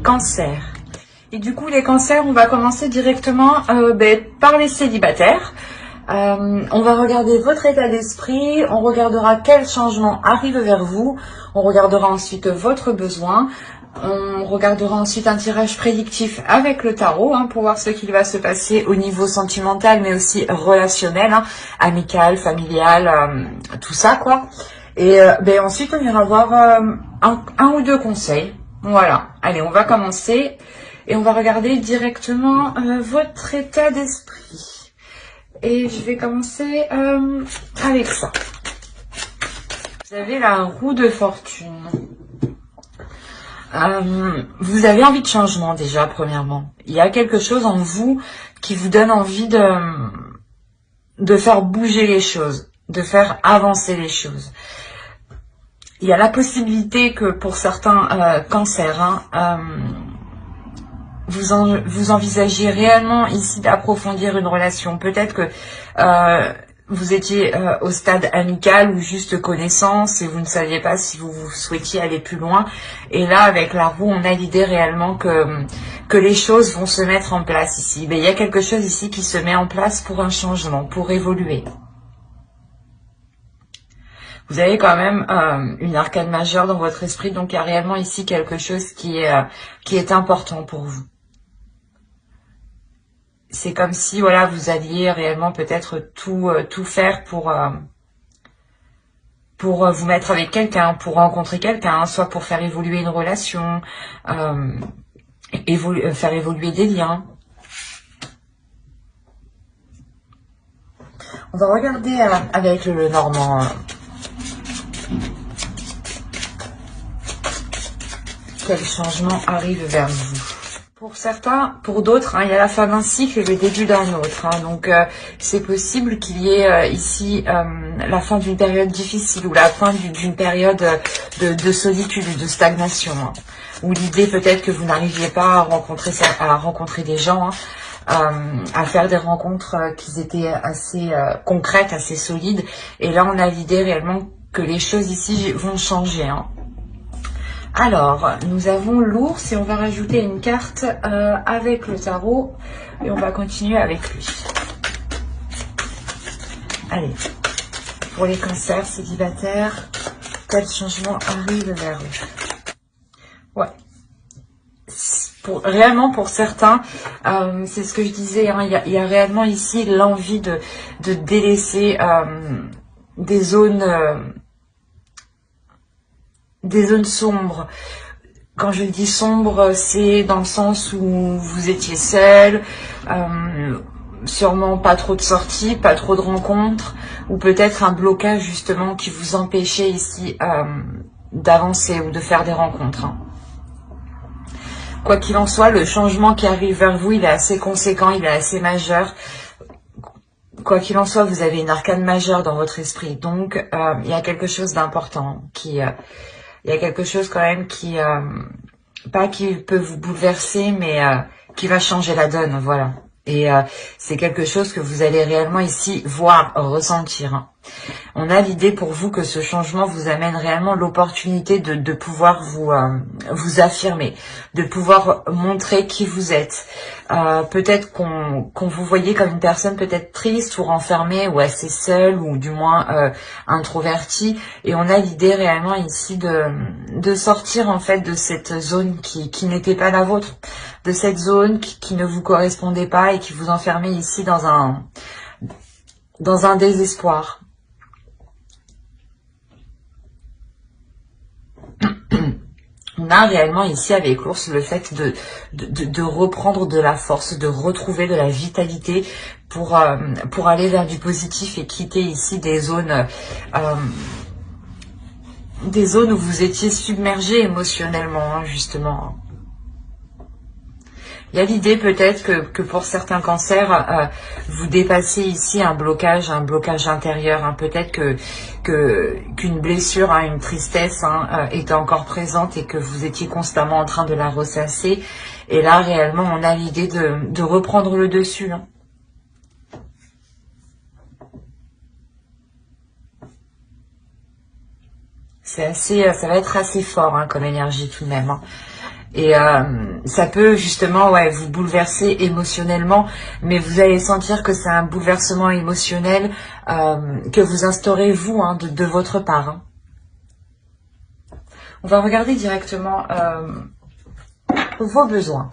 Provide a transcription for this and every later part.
cancers. Et du coup, les cancers, on va commencer directement par les célibataires. On va regarder votre état d'esprit, on regardera quel changement arrive vers vous, on regardera ensuite votre besoin, on regardera ensuite un tirage prédictif avec le tarot pour voir ce qu'il va se passer au niveau sentimental mais aussi relationnel, amical, familial, tout ça quoi. Et ensuite on ira voir un ou deux conseils. Voilà, allez on va commencer et on va regarder directement votre état d'esprit. Et je vais commencer avec ça. Vous avez la roue de fortune. Vous avez envie de changement déjà, premièrement. Il y a quelque chose en vous qui vous donne envie de faire bouger les choses, de faire avancer les choses. Il y a la possibilité que pour certains cancers, vous envisagez réellement ici d'approfondir une relation. Peut-être que vous étiez au stade amical ou juste connaissance et vous ne saviez pas si vous souhaitiez aller plus loin. Et là, avec la roue, on a l'idée réellement que les choses vont se mettre en place ici. Mais il y a quelque chose ici qui se met en place pour un changement, pour évoluer. Vous avez quand même une arcane majeure dans votre esprit, donc il y a réellement ici quelque chose qui est important pour vous. C'est comme si voilà vous alliez réellement peut-être tout faire pour vous mettre avec quelqu'un, pour rencontrer quelqu'un, soit pour faire évoluer une relation, faire évoluer des liens. On va regarder avec le Normand. Quel changement arrive vers vous? Pour certains, pour d'autres, il y a la fin d'un cycle et le début d'un autre. Donc, c'est possible qu'il y ait ici la fin d'une période difficile ou la fin d'une période de solitude, de stagnation. Ou l'idée peut-être que vous n'arriviez pas à rencontrer des gens, à faire des rencontres qui étaient assez concrètes, assez solides. Et là, on a l'idée réellement que les choses ici vont changer. Alors, nous avons l'ours et on va rajouter une carte avec le tarot et on va continuer avec lui. Allez, pour les cancers célibataires, quel changement arrive vers eux? Ouais. Réellement pour certains, c'est ce que je disais, il y a réellement ici l'envie de délaisser des zones sombres. Quand je dis sombre, c'est dans le sens où vous étiez seul, sûrement pas trop de sorties, pas trop de rencontres, ou peut-être un blocage justement qui vous empêchait ici d'avancer ou de faire des rencontres. Quoi qu'il en soit, le changement qui arrive vers vous, il est assez conséquent, il est assez majeur. Quoi qu'il en soit, vous avez une arcane majeure dans votre esprit, donc il y a quelque chose d'important il y a quelque chose quand même pas qui peut vous bouleverser, mais qui va changer la donne, voilà. Et c'est quelque chose que vous allez réellement ici voir, ressentir. On a l'idée pour vous que ce changement vous amène réellement l'opportunité de pouvoir vous affirmer, de pouvoir montrer qui vous êtes. Peut-être qu'on vous voyait comme une personne peut-être triste ou renfermée ou assez seule ou du moins introvertie. Et on a l'idée réellement ici de sortir en fait de cette zone qui n'était pas la vôtre, de cette zone qui ne vous correspondait pas et qui vous enfermait ici dans un désespoir. On a réellement ici avec l'ours le fait de reprendre de la force, de retrouver de la vitalité pour aller vers du positif et quitter ici des zones où vous étiez submergé émotionnellement, justement. Il y a l'idée peut-être que pour certains cancers, vous dépassez ici un blocage intérieur. Peut-être qu'une blessure, une tristesse était encore présente et que vous étiez constamment en train de la ressasser. Et là, réellement, on a l'idée de reprendre le dessus. Ça va être assez fort comme énergie tout de même. Et ça peut justement vous bouleverser émotionnellement, mais vous allez sentir que c'est un bouleversement émotionnel que vous instaurez vous de votre part. Hein. On va regarder directement vos besoins.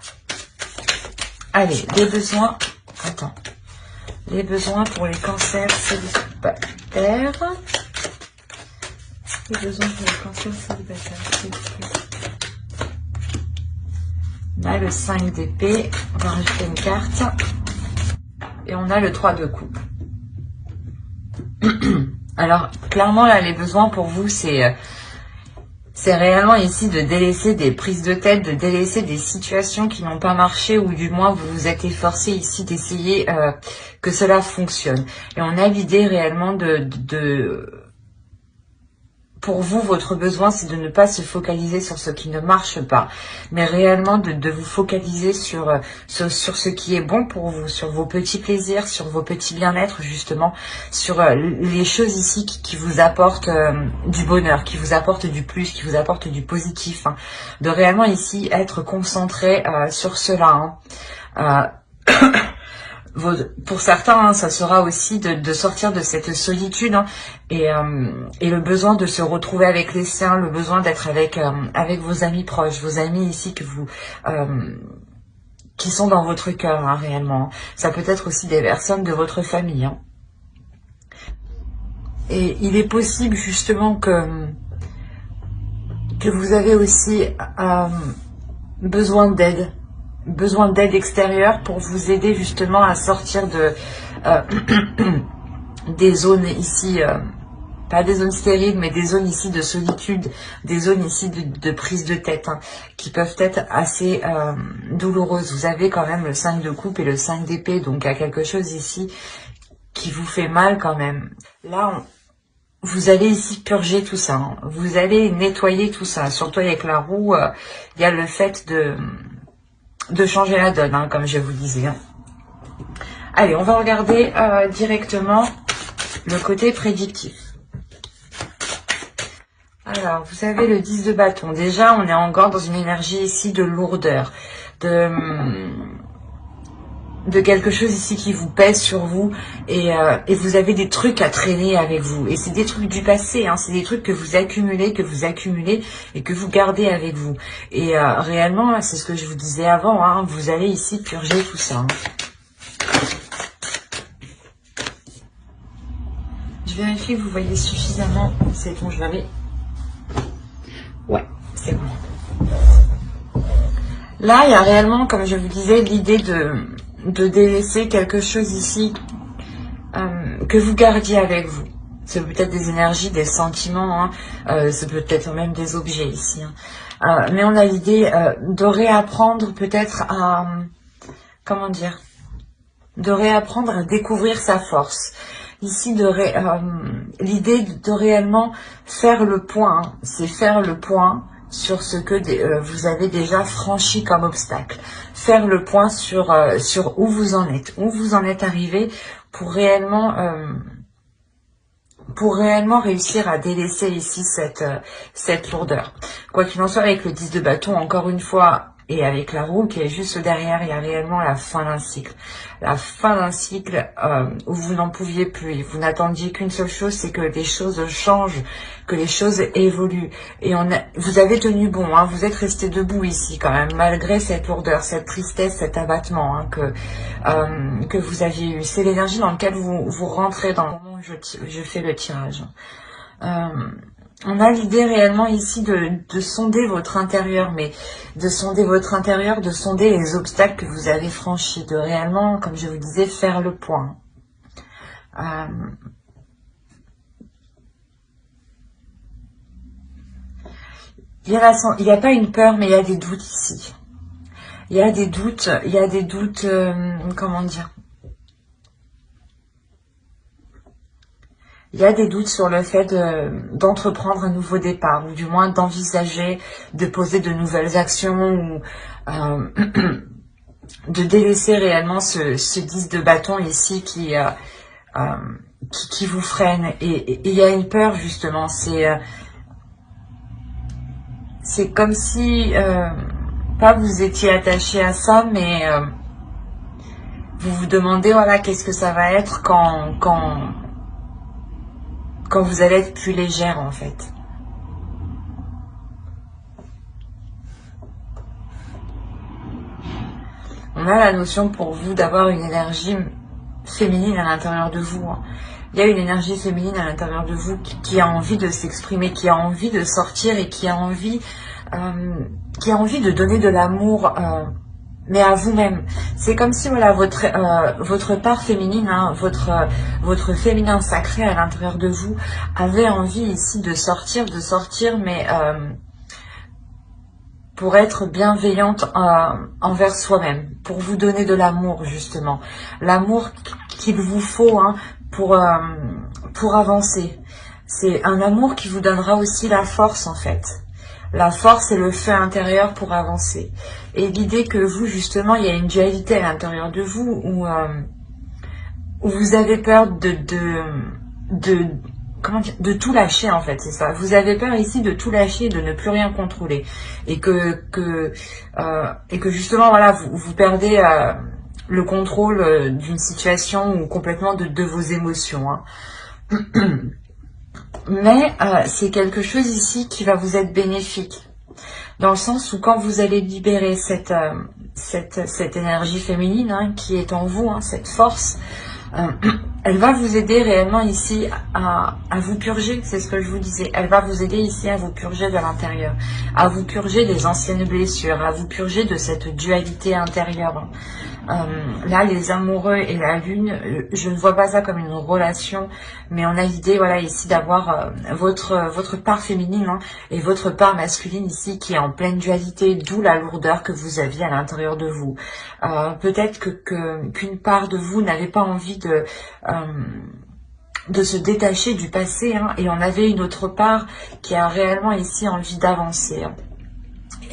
Allez, les besoins. Attends. Les besoins pour les cancers célibataires. Les besoins pour les cancers célibataires. On a le 5 d'épée. On va rajouter une carte. Et on a le 3 de coupe. Alors, clairement, là, les besoins pour vous, c'est réellement ici de délaisser des prises de tête, de délaisser des situations qui n'ont pas marché, ou du moins vous vous êtes efforcé ici d'essayer que cela fonctionne. Et on a l'idée réellement pour vous, votre besoin, c'est de ne pas se focaliser sur ce qui ne marche pas, mais réellement de vous focaliser sur ce qui est bon pour vous, sur vos petits plaisirs, sur vos petits bien-être, justement, sur les choses ici qui vous apportent du bonheur, qui vous apportent du plus, qui vous apportent du positif. Hein. De réellement ici être concentré sur cela. Hein. Pour certains, ça sera aussi de sortir de cette solitude et le besoin de se retrouver avec les siens, le besoin d'être avec vos amis proches, vos amis ici qui sont dans votre cœur réellement. Ça peut être aussi des personnes de votre famille. Hein. Et il est possible justement que vous avez aussi besoin d'aide extérieure pour vous aider justement à sortir des zones ici, pas des zones stériles, mais des zones ici de solitude, des zones ici de prise de tête, hein, qui peuvent être assez douloureuses. Vous avez quand même le 5 de coupe et le 5 d'épée, donc il y a quelque chose ici qui vous fait mal quand même. Là, vous allez ici purger tout ça, hein. Vous allez nettoyer tout ça, surtout avec la roue, il y a le fait de changer la donne, hein, comme je vous disais. Hein. Allez, on va regarder directement le côté prédictif. Alors, vous avez le 10 de bâton. Déjà, on est encore dans une énergie ici de lourdeur, de quelque chose ici qui vous pèse sur vous et vous avez des trucs à traîner avec vous. Et c'est des trucs du passé, hein, c'est des trucs que vous accumulez et que vous gardez avec vous. Et réellement, c'est ce que je vous disais avant, hein, vous allez ici purger tout ça. Hein. Je vérifie que vous voyez suffisamment. C'est bon, je l'avais. Ouais, c'est bon. Là, il y a réellement, comme je vous disais, l'idée de délaisser quelque chose ici que vous gardiez avec vous. C'est peut-être des énergies, des sentiments, hein, c'est peut-être même des objets ici. Hein. Mais on a l'idée de réapprendre peut-être à, comment dire, de réapprendre à découvrir sa force. Ici, l'idée de réellement faire le point, hein, c'est faire le point sur ce que vous avez déjà franchi comme obstacle. Faire le point sur où vous en êtes arrivé pour réellement réussir à délaisser ici cette lourdeur. Quoi qu'il en soit, avec le 10 de bâton, encore une fois, et avec la roue qui est juste derrière, il y a réellement la fin d'un cycle. La fin d'un cycle où vous n'en pouviez plus. Vous n'attendiez qu'une seule chose, c'est que les choses changent, que les choses évoluent. Et vous avez tenu bon, hein, vous êtes resté debout ici quand même, malgré cette lourdeur, cette tristesse, cet abattement hein, que vous aviez eu. C'est l'énergie dans laquelle vous rentrez dans le moment où je fais le tirage. On a l'idée réellement ici de sonder votre intérieur, mais de sonder votre intérieur, de sonder les obstacles que vous avez franchis, de réellement, comme je vous disais, faire le point. Il n'y a pas une peur, mais il y a des doutes ici. Il y a des doutes, comment dire ? Il y a des doutes sur le fait d'entreprendre un nouveau départ, ou du moins d'envisager de poser de nouvelles actions, ou de délaisser réellement ce 10 de bâton ici qui vous freine. Et il y a une peur justement, c'est comme si pas vous étiez attaché à ça, mais vous vous demandez, voilà, qu'est-ce que ça va être quand vous allez être plus légère, en fait. On a la notion pour vous d'avoir une énergie féminine à l'intérieur de vous. Il y a une énergie féminine à l'intérieur de vous qui a envie de s'exprimer, qui a envie de sortir et qui a envie de donner de l'amour, mais à vous-même. C'est comme si, voilà, votre part féminine, hein, votre féminin sacré à l'intérieur de vous avait envie ici de sortir, mais pour être bienveillante envers soi-même, pour vous donner de l'amour, justement. L'amour qu'il vous faut, hein, pour avancer. C'est un amour qui vous donnera aussi la force, en fait. La force et le feu intérieur pour avancer. Et l'idée que vous, justement, il y a une dualité à l'intérieur de vous où vous avez peur de tout lâcher, en fait, c'est ça. Vous avez peur ici de tout lâcher, de ne plus rien contrôler. Et que justement, voilà, vous perdez le contrôle d'une situation ou complètement de vos émotions, hein. Mais c'est quelque chose ici qui va vous être bénéfique. Dans le sens où quand vous allez libérer cette énergie féminine, hein, qui est en vous, hein, cette force, elle va vous aider réellement ici à vous purger, c'est ce que je vous disais. Elle va vous aider ici à vous purger de l'intérieur, à vous purger des anciennes blessures, à vous purger de cette dualité intérieure. Là, les amoureux et la lune, je ne vois pas ça comme une relation, mais on a l'idée, voilà, ici d'avoir votre part féminine, hein, et votre part masculine ici qui est en pleine dualité, d'où la lourdeur que vous aviez à l'intérieur de vous. Peut-être qu'une part de vous n'avait pas envie de se détacher du passé, hein, et on avait une autre part qui a réellement ici envie d'avancer, hein,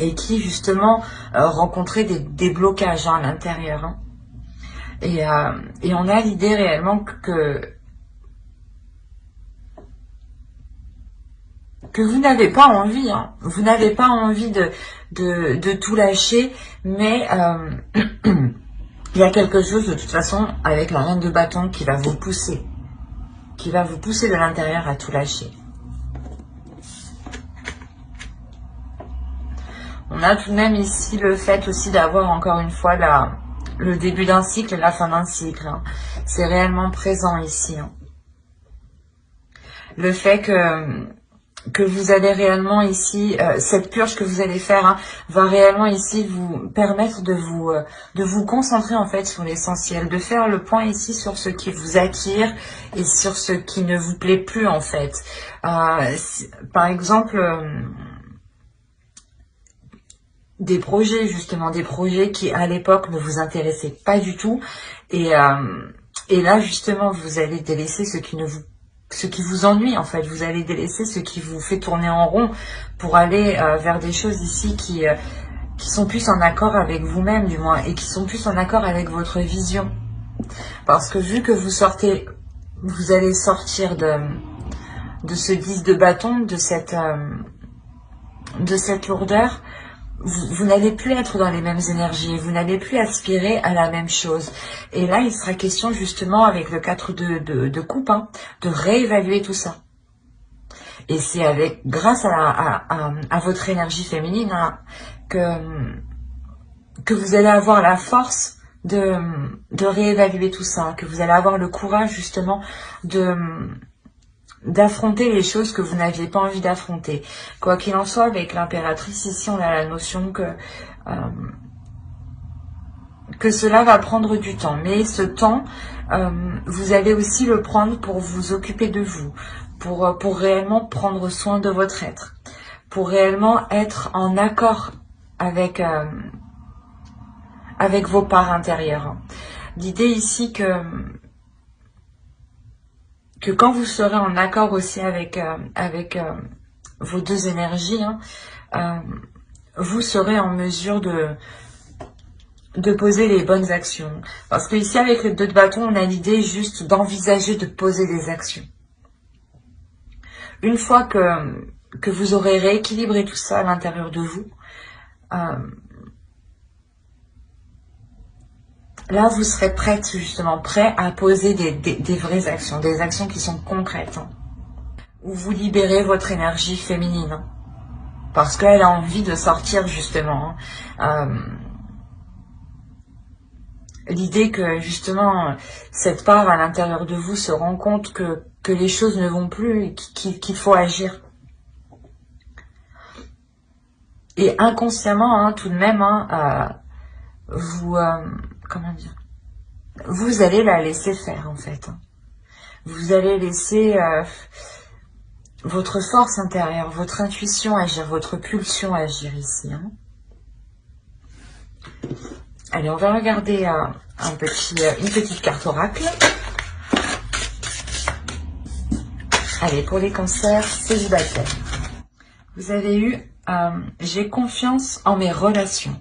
et qui justement rencontrait des blocages, hein, à l'intérieur, hein. Et on a l'idée réellement que vous n'avez pas envie, hein, vous n'avez pas envie de tout lâcher, mais il y a quelque chose de toute façon avec la reine de bâton qui va vous pousser de l'intérieur à tout lâcher. On a tout de même ici le fait aussi d'avoir encore une fois le début d'un cycle et la fin d'un cycle, hein. C'est réellement présent ici, hein. Le fait que vous allez réellement ici, cette purge que vous allez faire, hein, va réellement ici vous permettre de vous concentrer en fait sur l'essentiel, de faire le point ici sur ce qui vous attire et sur ce qui ne vous plaît plus en fait. Par exemple, des projets justement, des projets qui à l'époque ne vous intéressaient pas du tout, et là justement vous allez délaisser ce qui vous ennuie en fait, vous allez délaisser ce qui vous fait tourner en rond pour aller vers des choses ici qui sont plus en accord avec vous-même du moins, et qui sont plus en accord avec votre vision. Parce que vu que vous allez sortir de ce 10 de bâton, de cette lourdeur, vous n'allez plus être dans les mêmes énergies, vous n'allez plus aspirer à la même chose. Et là, il sera question justement avec le 4 de coupe, hein, de réévaluer tout ça. Et c'est grâce à votre énergie féminine, hein, que vous allez avoir la force de réévaluer tout ça, que vous allez avoir le courage justement d'affronter les choses que vous n'aviez pas envie d'affronter. Quoi qu'il en soit, avec l'impératrice, ici, on a la notion que cela va prendre du temps. Mais ce temps, vous allez aussi le prendre pour vous occuper de vous, pour réellement prendre soin de votre être, pour réellement être en accord avec vos parts intérieures. L'idée ici que quand vous serez en accord aussi avec vos deux énergies, hein, vous serez en mesure de poser les bonnes actions. Parce que ici, avec le 2 de bâton, on a l'idée juste d'envisager de poser des actions. Une fois que vous aurez rééquilibré tout ça à l'intérieur de vous, là, vous serez prête, justement, prêt à poser des vraies actions, des actions qui sont concrètes, hein, où vous libérez votre énergie féminine, hein, parce qu'elle a envie de sortir, justement. Hein. L'idée que, justement, cette part à l'intérieur de vous se rend compte que les choses ne vont plus et qu'il faut agir. Et inconsciemment, hein, tout de même, hein, vous... comment dire, vous allez la laisser faire, en fait. Vous allez laisser votre force intérieure, votre intuition agir, votre pulsion agir ici. Hein. Allez, on va regarder une petite carte oracle. Allez, pour les cancers célibataires. Vous avez eu « J'ai confiance en mes relations ».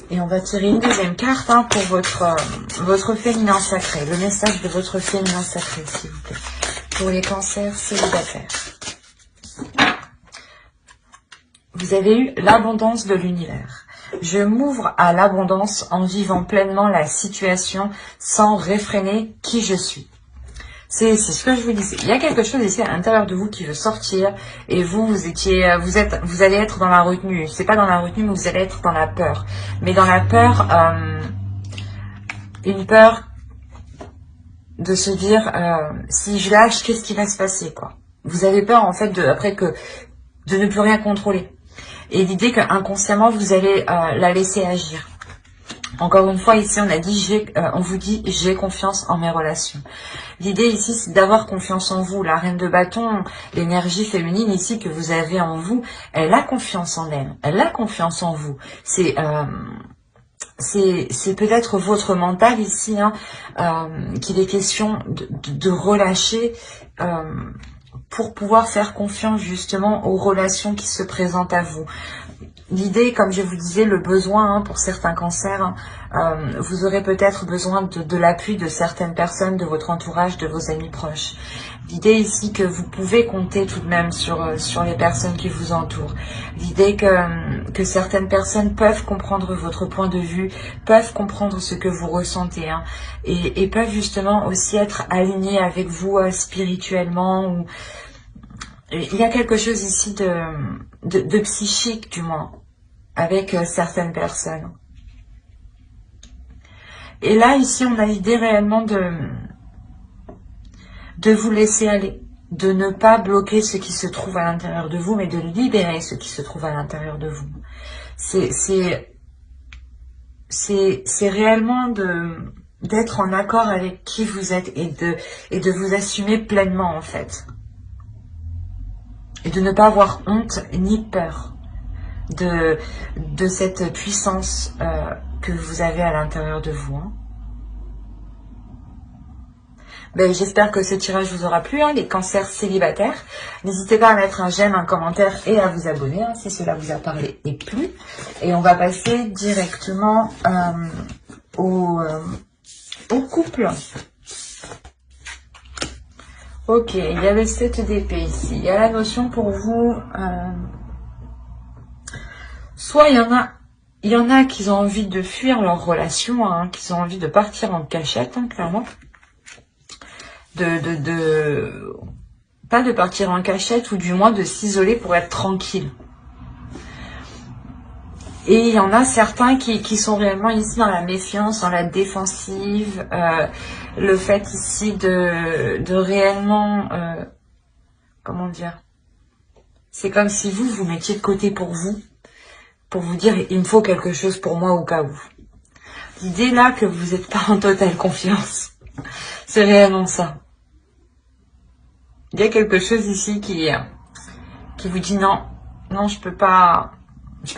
Et on va tirer une deuxième carte hein, pour votre féminin sacré. Le message de votre féminin sacré, s'il vous plaît. Pour les cancers célibataires. Vous avez eu l'abondance de l'univers. Je m'ouvre à l'abondance en vivant pleinement la situation sans réfréner qui je suis. C'est ce que je vous disais. Il y a quelque chose ici à l'intérieur de vous qui veut sortir et vous allez être dans la retenue. C'est pas dans la retenue, mais vous allez être dans la peur. Mais dans la peur, une peur de se dire si je lâche, qu'est-ce qui va se passer, quoi. Vous avez peur en fait de ne plus rien contrôler. Et l'idée qu'inconsciemment vous allez la laisser agir. Encore une fois, ici, on vous dit, j'ai confiance en mes relations. L'idée ici, c'est d'avoir confiance en vous. La reine de bâton, l'énergie féminine ici que vous avez en vous, elle a confiance en elle. Elle a confiance en vous. C'est peut-être votre mental ici, hein, qu'il est question de relâcher pour pouvoir faire confiance justement aux relations qui se présentent à vous. L'idée, comme je vous disais, le besoin hein, pour certains cancers, vous aurez peut-être besoin de l'appui de certaines personnes, de votre entourage, de vos amis proches. L'idée ici que vous pouvez compter tout de même sur les personnes qui vous entourent. L'idée que certaines personnes peuvent comprendre votre point de vue, peuvent comprendre ce que vous ressentez, hein, et peuvent justement aussi être alignées avec vous spirituellement. Ou... Il y a quelque chose ici de psychique, du moins, avec certaines personnes. Et là, ici, on a l'idée réellement de vous laisser aller, de ne pas bloquer ce qui se trouve à l'intérieur de vous, mais de libérer ce qui se trouve à l'intérieur de vous. C'est réellement d'être en accord avec qui vous êtes et de vous assumer pleinement, en fait. Et de ne pas avoir honte ni peur de cette puissance que vous avez à l'intérieur de vous. Hein. Ben, j'espère que ce tirage vous aura plu, hein, les cancers célibataires. N'hésitez pas à mettre un j'aime, un commentaire et à vous abonner hein, si cela vous a parlé et plu. Et on va passer directement au couple. Ok, il y avait 7 d'épée ici. Il y a la notion pour vous... soit il y en a qui ont envie de fuir leur relation, hein, qui ont envie de partir en cachette, hein, clairement. Pas de partir en cachette, ou du moins de s'isoler pour être tranquille. Et il y en a certains qui sont réellement ici dans la méfiance, dans la défensive, le fait ici de réellement, comment dire, c'est comme si vous mettiez de côté pour vous dire, il me faut quelque chose pour moi au cas où. L'idée là que vous n'êtes pas en totale confiance, c'est réellement ça. Il y a quelque chose ici qui vous dit non, je peux pas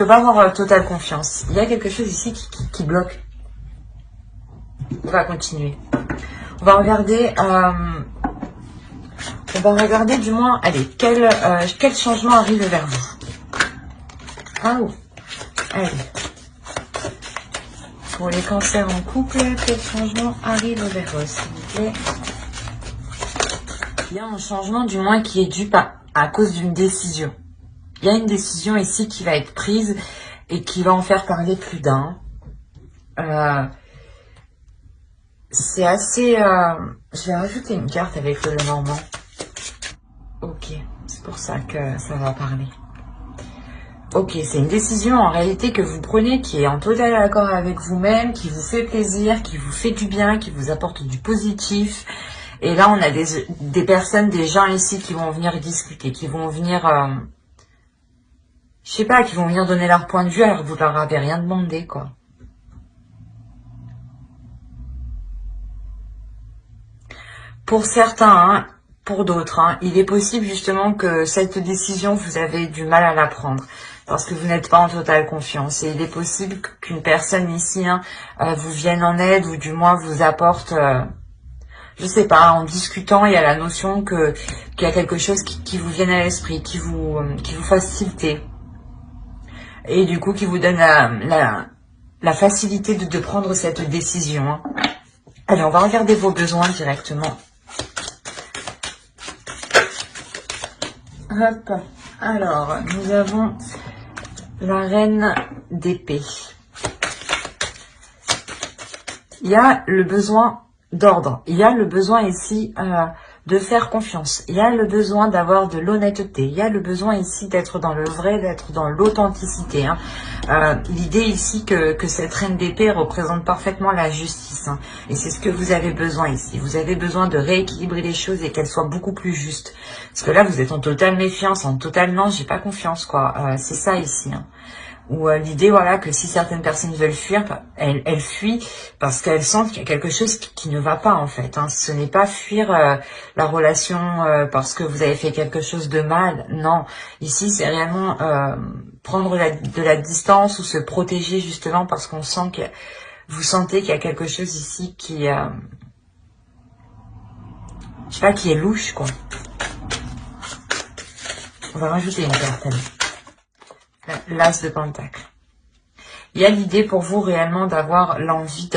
avoir totale confiance. Il y a quelque chose ici qui bloque. On va continuer. On va regarder du moins, allez, quel changement arrive vers vous. Ah oh, allez. Pour les cancers en couple, quel changement arrive vers eux, s'il vous plaît. Il y a un changement du moins qui est dû à cause d'une décision. Il y a une décision ici qui va être prise et qui va en faire parler plus d'un. C'est assez... Je vais rajouter une carte avec le Normand. Ok, c'est pour ça que ça va parler. Ok, c'est une décision en réalité que vous prenez qui est en total accord avec vous-même, qui vous fait plaisir, qui vous fait du bien, qui vous apporte du positif. Et là, on a des personnes, des gens ici qui vont venir discuter, qui vont venir... je sais pas, qui vont venir donner leur point de vue alors que vous leur avez rien demandé, quoi. Pour certains, hein, pour d'autres, hein, il est possible justement que cette décision, vous avez du mal à la prendre parce que vous n'êtes pas en totale confiance. Et il est possible qu'une personne ici hein, vous vienne en aide ou du moins vous apporte, je sais pas, en discutant, il y a la notion qu'il y a quelque chose qui vous vienne à l'esprit, qui vous fasse tilter. Et du coup, qui vous donne la facilité de prendre cette décision. Hein. Allez, on va regarder vos besoins directement. Hop. Alors, nous avons la reine d'épée. Il y a le besoin d'ordre. Il y a le besoin ici de faire confiance. Il y a le besoin d'avoir de l'honnêteté. Il y a le besoin ici d'être dans le vrai, d'être dans l'authenticité. Hein. L'idée ici que cette reine d'épée représente parfaitement la justice. Hein. Et c'est ce que vous avez besoin ici. Vous avez besoin de rééquilibrer les choses et qu'elles soient beaucoup plus justes. Parce que là, vous êtes en totale méfiance, en total non, j'ai pas confiance, quoi. C'est ça ici. Hein. Ou l'idée, voilà, que si certaines personnes veulent fuir, elles fuient parce qu'elles sentent qu'il y a quelque chose qui ne va pas, en fait. Hein. Ce n'est pas fuir la relation parce que vous avez fait quelque chose de mal. Non, ici, c'est réellement prendre de la distance ou se protéger, justement, parce qu'on sent que vous sentez qu'il y a quelque chose ici qui... je sais pas, qui est louche, quoi. On va rajouter une carte, allez. L'As de Pentacle. Il y a l'idée pour vous réellement d'avoir l'envie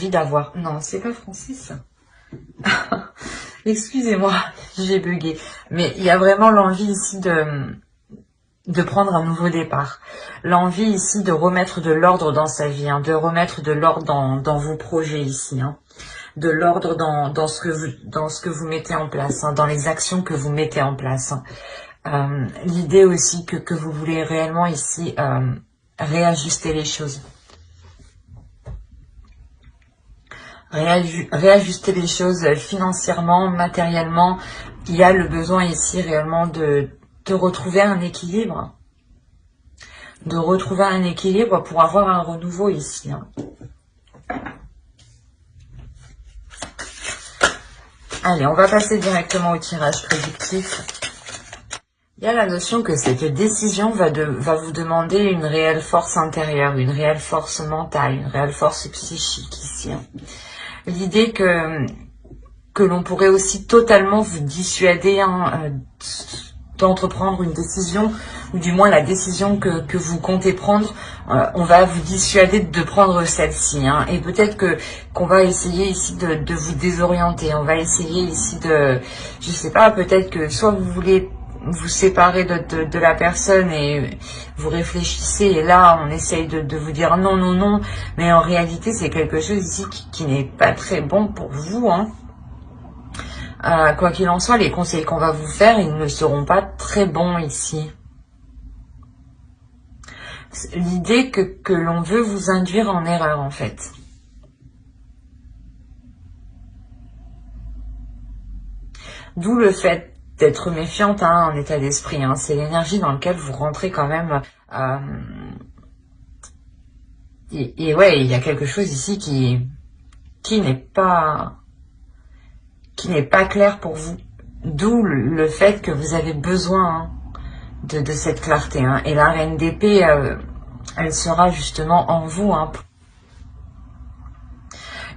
d'avoir... Non, c'est pas Francis. Excusez-moi, j'ai bugué. Mais il y a vraiment l'envie ici de prendre un nouveau départ. L'envie ici de remettre de l'ordre dans sa vie, hein, de remettre de l'ordre dans vos projets ici. Hein. De l'ordre dans ce que vous mettez en place, hein, dans les actions que vous mettez en place. Hein. L'idée aussi que vous voulez réellement ici réajuster les choses. Réajuster les choses financièrement, matériellement. Il y a le besoin ici réellement de retrouver un équilibre. De retrouver un équilibre pour avoir un renouveau ici. Hein. Allez, on va passer directement au tirage prédictif. Il y a la notion que cette décision va vous demander une réelle force intérieure, une réelle force mentale, une réelle force psychique ici. Hein. L'idée que l'on pourrait aussi totalement vous dissuader hein, d'entreprendre une décision, ou du moins la décision que vous comptez prendre, on va vous dissuader de prendre celle-ci. Hein, et peut-être qu'on va essayer ici de vous désorienter. On va essayer ici je sais pas, peut-être que soit vous voulez vous séparer de la personne et vous réfléchissez et là on essaye de vous dire non, non, non, mais en réalité c'est quelque chose ici qui n'est pas très bon pour vous. Hein. Quoi qu'il en soit, les conseils qu'on va vous faire, ils ne seront pas très bons ici. L'idée que l'on veut vous induire en erreur en fait. D'où le fait d'être méfiante hein, en état d'esprit. Hein. C'est l'énergie dans laquelle vous rentrez quand même. Et ouais, il y a quelque chose ici qui n'est pas clair pour vous. D'où le fait que vous avez besoin hein, de cette clarté. Hein. Et la reine d'épée, elle sera justement en vous. Hein.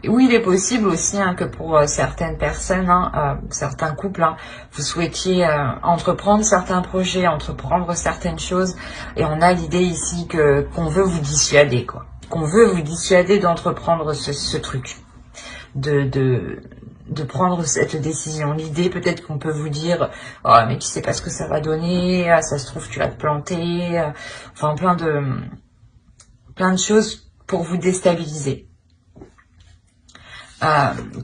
Oui, il est possible aussi hein, que pour certaines personnes, hein, certains couples, hein, vous souhaitiez entreprendre certains projets, entreprendre certaines choses, et on a l'idée ici qu'on veut vous dissuader, quoi. Qu'on veut vous dissuader d'entreprendre ce truc, de de prendre cette décision. L'idée, peut-être qu'on peut vous dire, oh, mais tu sais pas ce que ça va donner, ah, ça se trouve tu vas te planter, enfin plein de choses pour vous déstabiliser.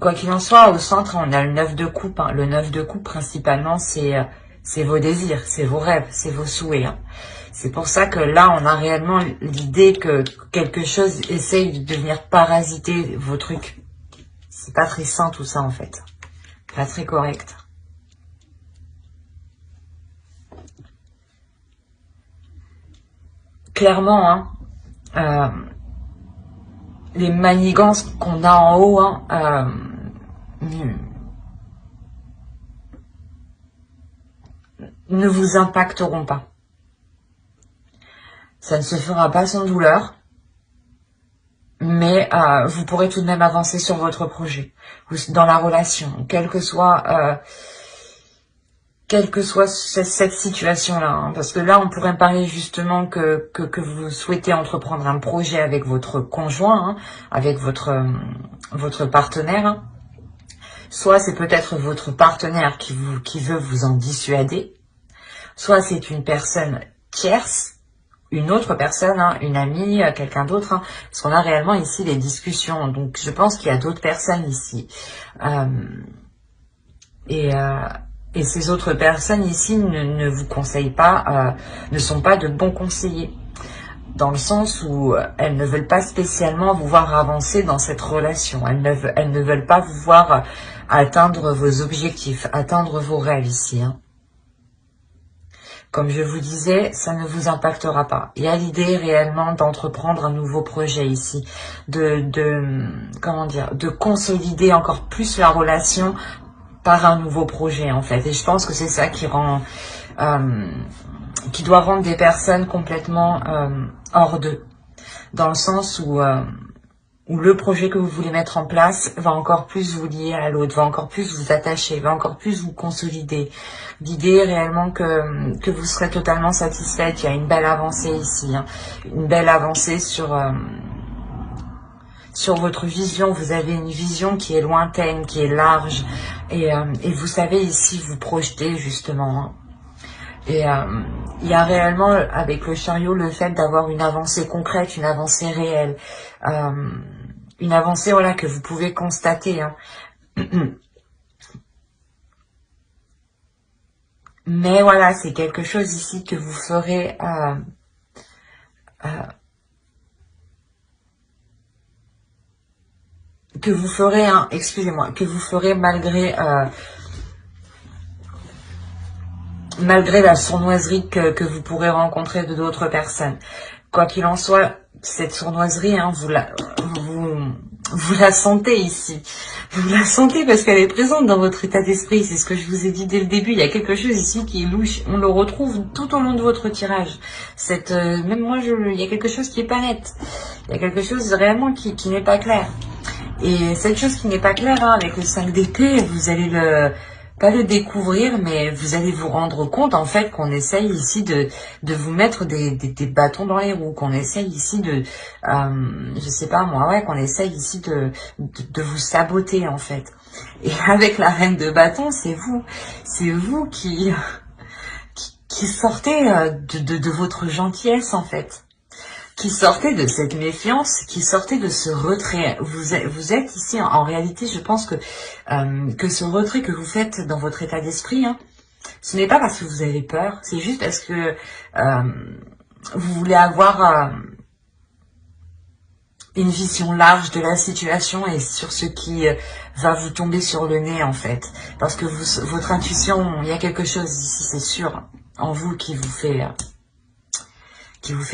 Quoi qu'il en soit, au centre, on a le 9 de coupe. Hein. Le 9 de coupe, principalement, c'est vos désirs, c'est vos rêves, c'est vos souhaits. Hein. C'est pour ça que là, on a réellement l'idée que quelque chose essaye de venir parasiter vos trucs. C'est pas très sain tout ça, en fait. Pas très correct. Clairement, hein, les manigances qu'on a en haut, hein, ne vous impacteront pas. Ça ne se fera pas sans douleur, mais vous pourrez tout de même avancer sur votre projet, dans la relation, quelle que soit cette situation-là. Hein, parce que là, on pourrait parler justement que vous souhaitez entreprendre un projet avec votre conjoint, hein, avec votre partenaire. Hein. Soit c'est peut-être votre partenaire qui veut vous en dissuader, soit c'est une personne tierce, une autre personne, hein, une amie, quelqu'un d'autre, hein, parce qu'on a réellement ici les discussions. Donc je pense qu'il y a d'autres personnes ici. Et ces autres personnes ici ne vous conseillent pas, ne sont pas de bons conseillers. Dans le sens où elles ne veulent pas spécialement vous voir avancer dans cette relation. Elles ne veulent pas vous voir atteindre vos objectifs, atteindre vos rêves ici. Hein. Comme je vous disais, ça ne vous impactera pas. Il y a l'idée réellement d'entreprendre un nouveau projet ici, comment dire, de consolider encore plus la relation par un nouveau projet en fait. Et je pense que c'est ça qui rend, qui doit rendre des personnes complètement hors d'eux, dans le sens où le projet que vous voulez mettre en place va encore plus vous lier à l'autre, va encore plus vous attacher, va encore plus vous consolider. L'idée réellement que vous serez totalement satisfaite. Il y a une belle avancée ici, hein. Une belle avancée sur votre vision. Vous avez une vision qui est lointaine, qui est large, et vous savez ici vous projeter justement. Hein. Et il y a réellement avec le chariot le fait d'avoir une avancée concrète, une avancée réelle, une avancée voilà que vous pouvez constater. Hein. Mais voilà, c'est quelque chose ici que vous ferez hein, excusez-moi, que vous ferez malgré la sournoiserie que vous pourrez rencontrer de d'autres personnes. Quoi qu'il en soit, cette sournoiserie, hein, vous la sentez ici. Vous la sentez parce qu'elle est présente dans votre état d'esprit. C'est ce que je vous ai dit dès le début. Il y a quelque chose ici qui est louche. On le retrouve tout au long de votre tirage. Même moi, il y a quelque chose qui est pas net. Il y a quelque chose réellement qui n'est pas clair. Et cette chose qui n'est pas claire, hein, avec le 5 d'épée, vous allez pas le découvrir, mais vous allez vous rendre compte en fait qu'on essaye ici de vous mettre des bâtons dans les roues, qu'on essaye ici je sais pas moi, ouais, qu'on essaye ici de vous saboter en fait. Et avec la reine de bâton, c'est vous qui sortez de votre gentillesse en fait. Qui sortait de cette méfiance, qui sortait de ce retrait. Vous êtes ici, en réalité, je pense que ce retrait que vous faites dans votre état d'esprit, hein, ce n'est pas parce que vous avez peur, c'est juste parce que vous voulez avoir une vision large de la situation et sur ce qui va vous tomber sur le nez, en fait. Parce que votre intuition, il y a quelque chose ici, c'est sûr, en vous qui vous fait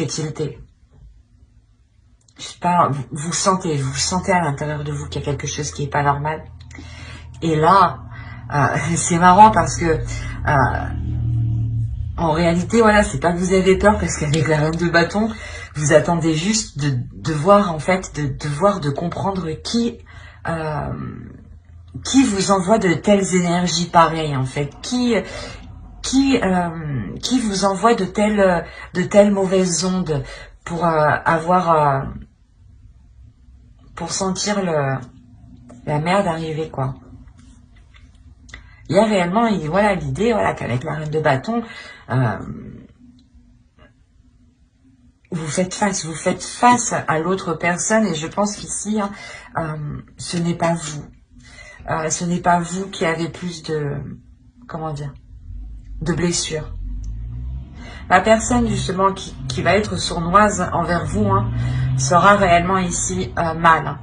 tilter. Je sais pas, vous sentez à l'intérieur de vous qu'il y a quelque chose qui est pas normal. Et là, c'est marrant parce que en réalité, voilà, c'est pas que vous avez peur parce qu'avec la reine de bâton, vous attendez juste de voir en fait, de comprendre qui vous envoie de telles énergies pareilles en fait, qui vous envoie de telles mauvaises ondes pour pour sentir la merde arriver, quoi. il y a réellement, voilà, l'idée, voilà, qu'avec la reine de bâton, vous faites face à l'autre personne, et je pense qu'ici, ce n'est pas vous. Ce n'est pas vous qui avez plus de, comment dire, de blessures. La personne justement qui va être sournoise envers vous sera réellement ici mal.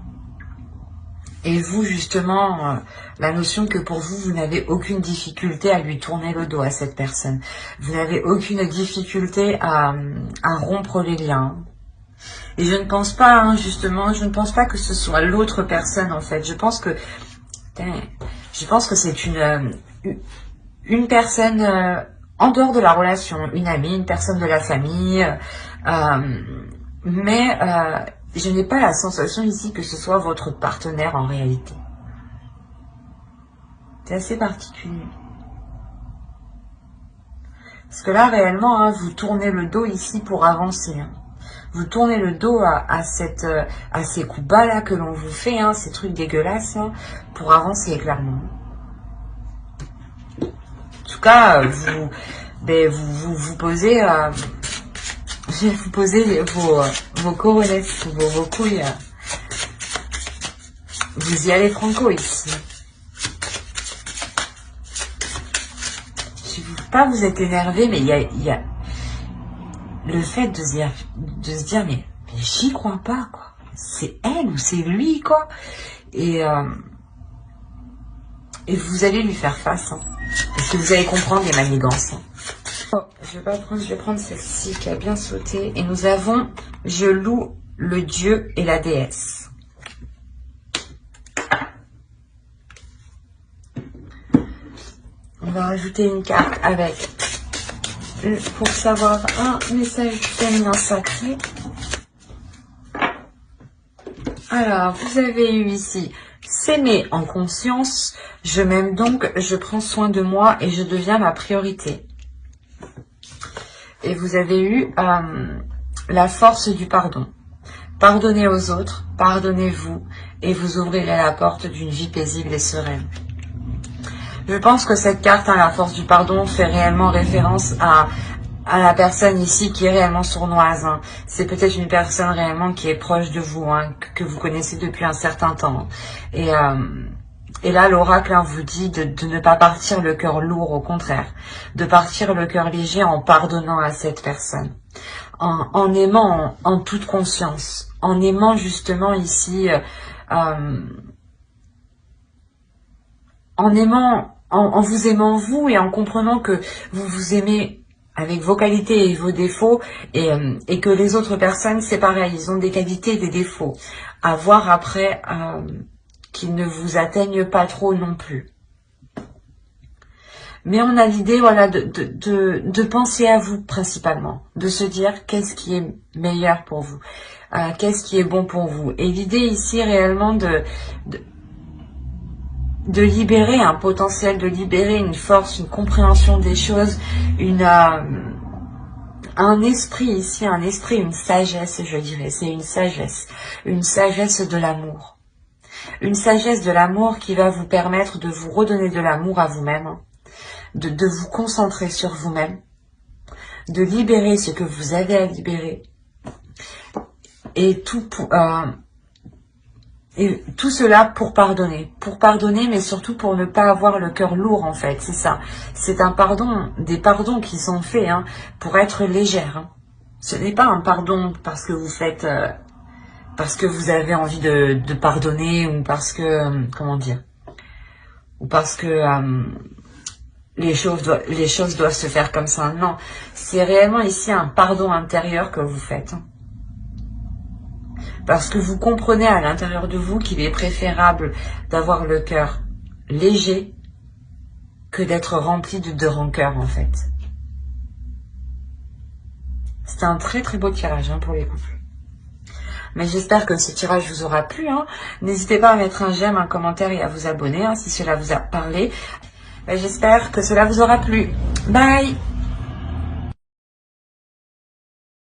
Et vous justement, la notion que pour vous, vous n'avez aucune difficulté à lui tourner le dos à cette personne. Vous n'avez aucune difficulté à rompre les liens. Et je ne pense pas, justement, je ne pense pas que ce soit l'autre personne en fait. Je pense que c'est une personne en dehors de la relation, une amie, une personne de la famille, mais je n'ai pas la sensation ici que ce soit votre partenaire en réalité. C'est assez particulier. Parce que là, réellement, vous tournez le dos ici pour avancer. Vous tournez le dos à ces coups bas là que l'on vous fait, ces trucs dégueulasses, pour avancer clairement. En tout cas, vous posez, je vais vous poser vos coronets, vos couilles. Vous y allez franco ici. Je ne veux pas vous être énervé, mais il y a le fait de se dire mais j'y crois pas, quoi. C'est elle ou c'est lui, quoi. Et vous allez lui faire face, parce que vous allez comprendre les manigances. Oh, je vais prendre celle-ci qui a bien sauté. Et nous avons je loue le dieu et la déesse. On va rajouter une carte avec, pour savoir, un message du féminin sacré. Alors, vous avez eu ici s'aimer en conscience. Je m'aime donc, je prends soin de moi et je deviens ma priorité. Et vous avez eu la force du pardon. Pardonnez aux autres, pardonnez-vous, et vous ouvrirez la porte d'une vie paisible et sereine. Je pense que cette carte, la force du pardon, fait réellement référence à la personne ici qui est réellement sournoise. C'est peut-être une personne réellement qui est proche de vous, que vous connaissez depuis un certain temps. Et là, l'oracle vous dit de ne pas partir le cœur lourd, au contraire. De partir le cœur léger en pardonnant à cette personne. En aimant en toute conscience. En aimant justement ici... en vous aimant vous et en comprenant que vous vous aimez avec vos qualités et vos défauts et que les autres personnes, c'est pareil, ils ont des qualités et des défauts. À voir après qu'ils ne vous atteignent pas trop non plus. Mais on a l'idée, voilà, de penser à vous principalement, de se dire qu'est-ce qui est meilleur pour vous, qu'est-ce qui est bon pour vous. Et l'idée ici réellement de libérer un potentiel, de libérer une force, une compréhension des choses, un esprit ici, une sagesse, je dirais, c'est une sagesse de l'amour. Une sagesse de l'amour qui va vous permettre de vous redonner de l'amour à vous-même, de vous concentrer sur vous-même, de libérer ce que vous avez à libérer, et tout cela pour pardonner, mais surtout pour ne pas avoir le cœur lourd en fait, c'est ça. C'est un pardon, des pardons qui sont faits pour être légère. Ce n'est pas un pardon parce que vous faites, parce que vous avez envie de pardonner ou parce que, comment dire, ou parce que les choses doivent se faire comme ça. Non, c'est réellement ici un pardon intérieur que vous faites. Parce que vous comprenez à l'intérieur de vous qu'il est préférable d'avoir le cœur léger que d'être rempli de rancœur en fait. C'est un très très beau tirage pour les couples. Mais j'espère que ce tirage vous aura plu. N'hésitez pas à mettre un j'aime, un commentaire et à vous abonner si cela vous a parlé. J'espère que cela vous aura plu. Bye!